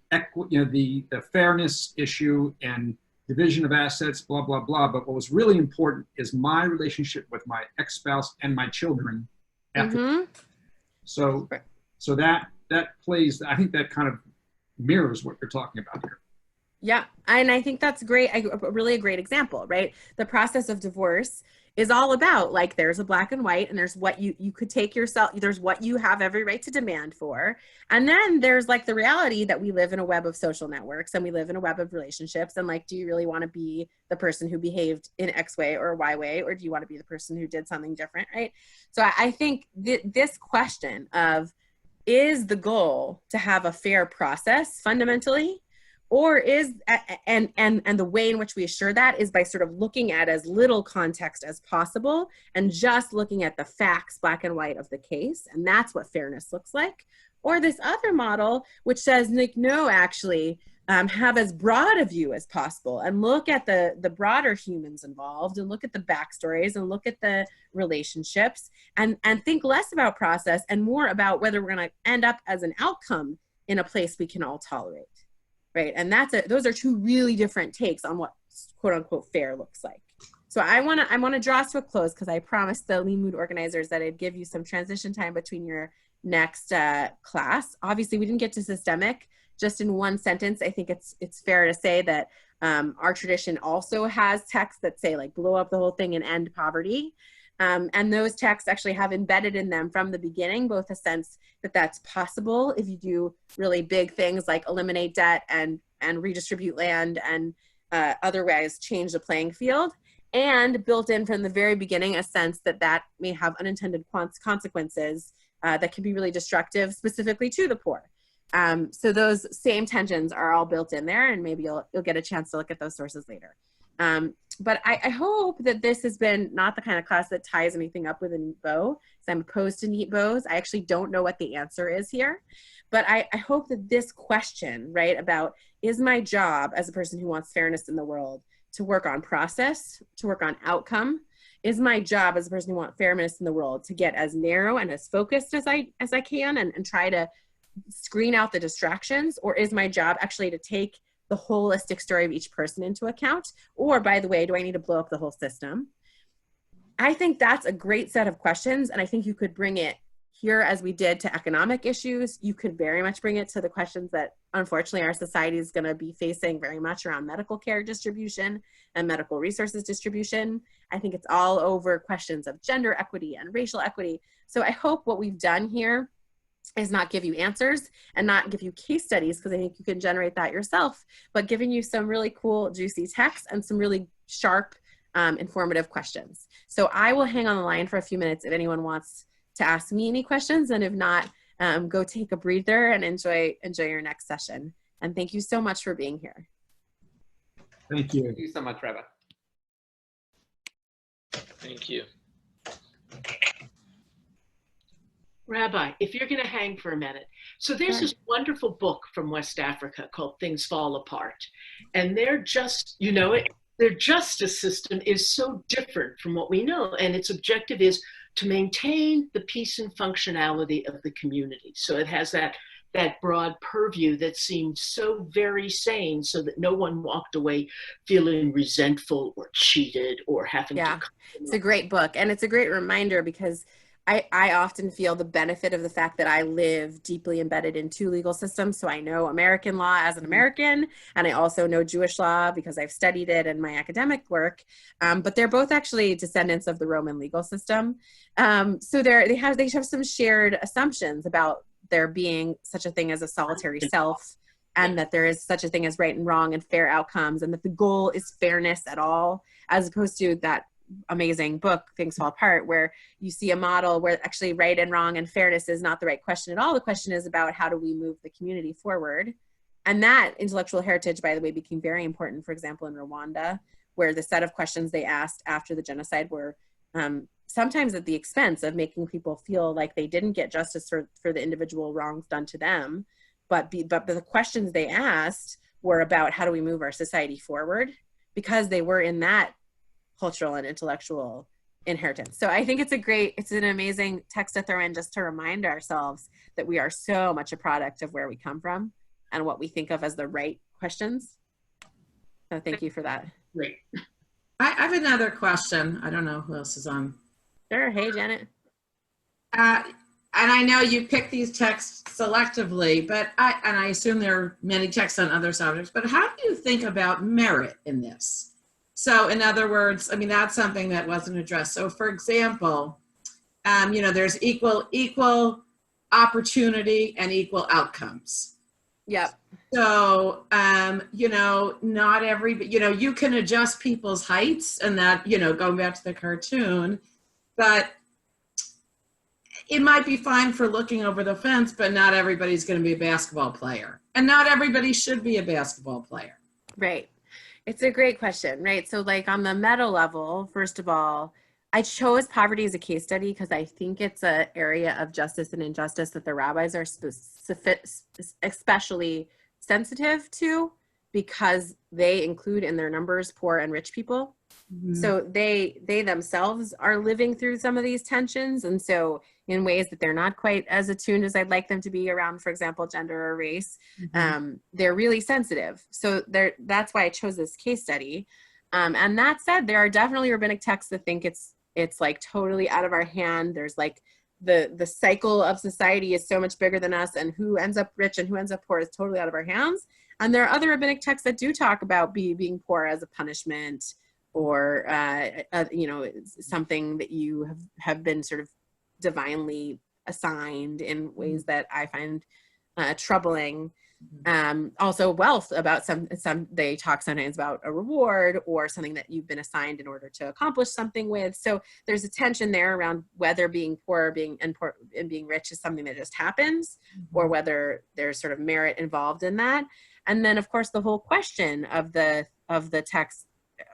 fairness issue and division of assets, blah, blah, blah. But what was really important is my relationship with my ex-spouse and my children. After. So that plays, I think that kind of mirrors what you're talking about here. Yeah, and I think that's great. Really a great example, right? The process of divorce is all about, like, there's a black and white, and there's what you could take yourself, there's what you have every right to demand for. And then there's like the reality that we live in a web of social networks and we live in a web of relationships. And like, do you really want to be the person who behaved in X way or Y way, or do you want to be the person who did something different, right? So I think this question of, is the goal to have a fair process fundamentally? Or is, and the way in which we assure that is by sort of looking at as little context as possible and just looking at the facts, black and white, of the case. And that's what fairness looks like. Or this other model, which says, Nick, no, actually, have as broad a view as possible and look at the broader humans involved and look at the backstories and look at the relationships and think less about process and more about whether we're going to end up as an outcome in a place we can all tolerate, right? And those are two really different takes on what quote unquote fair looks like. So I want to draw us to a close because I promised the Limmud organizers that I'd give you some transition time between your next class. Obviously, we didn't get to systemic. Just in one sentence, I think it's fair to say that our tradition also has texts that say like blow up the whole thing and end poverty. And those texts actually have embedded in them from the beginning, both a sense that that's possible if you do really big things like eliminate debt and redistribute land and otherwise change the playing field, and built in from the very beginning a sense that that may have unintended consequences that can be really destructive, specifically to the poor. So those same tensions are all built in there, and maybe you'll get a chance to look at those sources later. But I hope that this has been not the kind of class that ties anything up with a neat bow, because I'm opposed to neat bows. I actually don't know what the answer is here. But I hope that this question, right, about is my job as a person who wants fairness in the world to work on process, to work on outcome, is my job as a person who wants fairness in the world to get as narrow and as focused as I can and try to screen out the distractions, or is my job actually to take the holistic story of each person into account? Or, by the way, do I need to blow up the whole system? I think that's a great set of questions, and I think you could bring it here as we did to economic issues. You could very much bring it to the questions that unfortunately our society is going to be facing very much around medical care distribution and medical resources distribution. I think it's all over questions of gender equity and racial equity. So I hope what we've done here is not give you answers and not give you case studies, because I think you can generate that yourself, but giving you some really cool, juicy text and some really sharp, informative questions. So I will hang on the line for a few minutes if anyone wants to ask me any questions, and if not, go take a breather and enjoy your next session. And thank you so much for being here. Thank you. Thank you so much, Rabbi. Thank you. Rabbi, if you're going to hang for a minute. So there's this wonderful book from West Africa called Things Fall Apart. And they're just, you know, their justice system is so different from what we know. And its objective is to maintain the peace and functionality of the community. So it has that broad purview that seemed so very sane, so that no one walked away feeling resentful or cheated or having to. It's a great book. And it's a great reminder, because I often feel the benefit of the fact that I live deeply embedded in two legal systems. So I know American law as an American, and I also know Jewish law because I've studied it in my academic work. But they're both actually descendants of the Roman legal system. So they have some shared assumptions about there being such a thing as a solitary self, and that there is such a thing as right and wrong and fair outcomes, and that the goal is fairness at all, as opposed to that amazing book, Things Fall Apart, where you see a model where actually right and wrong and fairness is not the right question at all. The question is about how do we move the community forward. And that intellectual heritage, by the way, became very important, for example, in Rwanda, where the set of questions they asked after the genocide were sometimes at the expense of making people feel like they didn't get justice for the individual wrongs done to them. But the questions they asked were about how do we move our society forward, because they were in that cultural and intellectual inheritance. So I think it's an amazing text to throw in just to remind ourselves that we are so much a product of where we come from and what we think of as the right questions. So thank you for that. Great. I have another question. I don't know who else is on. Sure. Hey, Janet. And I know you pick these texts selectively, but I assume there are many texts on other subjects, but how do you think about merit in this? So in other words, I mean, that's something that wasn't addressed. So for example, you know, there's equal opportunity and equal outcomes. Yep. So, you know, not you know, you can adjust people's heights, and that, you know, going back to the cartoon, but it might be fine for looking over the fence, but not everybody's going to be a basketball player, and not everybody should be a basketball player. Right. It's a great question, right? So like on the meta level, first of all, I chose poverty as a case study because I think it's an area of justice and injustice that the rabbis are especially sensitive to because they include in their numbers poor and rich people. So they themselves are living through some of these tensions, and so in ways that they're not quite as attuned as I'd like them to be around, for example, gender or race, they're really sensitive. So that's why I chose this case study. And that said, there are definitely rabbinic texts that think it's like totally out of our hand. There's like the cycle of society is so much bigger than us, and who ends up rich and who ends up poor is totally out of our hands. And there are other rabbinic texts that do talk about being poor as a punishment, or you know, something that you have been sort of divinely assigned in ways that I find troubling. Also wealth, about some they talk sometimes about a reward or something that you've been assigned in order to accomplish something with. So there's a tension there around whether being poor and being rich is something that just happens, or whether there's sort of merit involved in that. And then of course the whole question of the text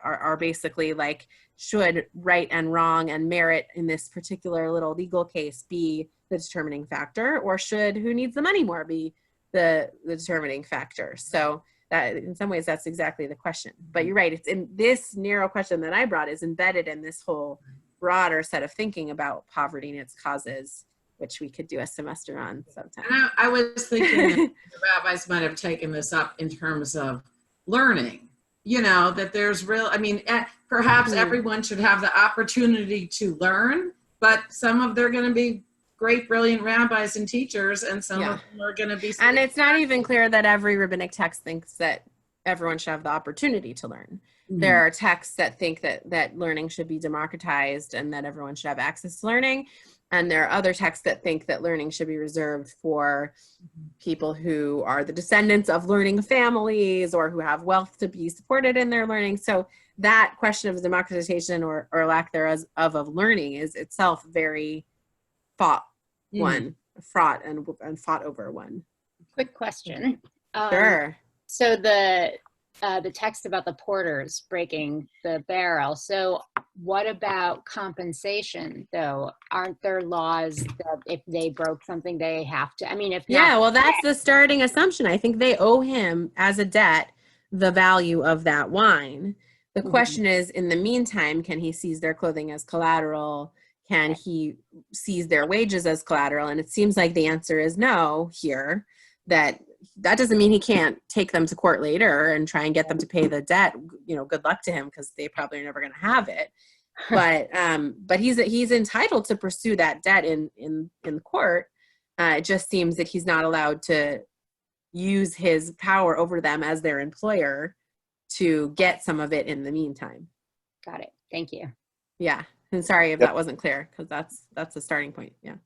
are basically like, should right and wrong and merit in this particular little legal case be the determining factor, or should who needs the money more be the determining factor? So that in some ways that's exactly the question. But you're right, it's in this narrow question that I brought is embedded in this whole broader set of thinking about poverty and its causes, which we could do a semester on sometime. And I was thinking that the rabbis might have taken this up in terms of learning, you know, that there's real, I mean, perhaps everyone should have the opportunity to learn, but they're going to be great, brilliant rabbis and teachers, and some of them are going to be. And it's not even clear that every rabbinic text thinks that everyone should have the opportunity to learn. There are texts that think that learning should be democratized and that everyone should have access to learning. And there are other texts that think that learning should be reserved for people who are the descendants of learning families or who have wealth to be supported in their learning. So that question of democratization or lack thereof of learning is itself very fraught and fought over one. Quick question. Sure. So the text about the porters breaking the barrel. So what about compensation, though? Aren't there laws that if they broke something, they have to? I mean, if yeah, well, that's the starting assumption. I think they owe him as a debt the value of that wine. The question is, in the meantime, can he seize their clothing as collateral? Can he seize their wages as collateral? And it seems like the answer is no here. That doesn't mean he can't take them to court later and try and get them to pay the debt. You know, good luck to him, because they probably are never going to have it. But he's entitled to pursue that debt in the court. It just seems that he's not allowed to use his power over them as their employer to get some of it in the meantime. Got it. Thank you. Yeah. And sorry if that wasn't clear, because that's the starting point. Yeah.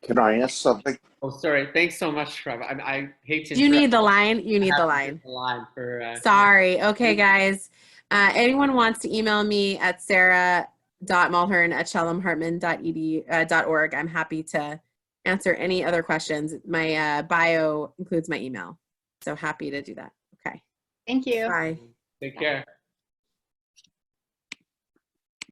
Can I ask something? Oh, sorry. Thanks so much, Trevor. I hate to. Do you need the line? You need the line. The line for. Sorry. Okay, guys. Anyone wants to email me at sarah.mulhern@shalomhartman.org. I'm happy to answer any other questions. My bio includes my email, so happy to do that. Okay. Thank you. Bye. Take care.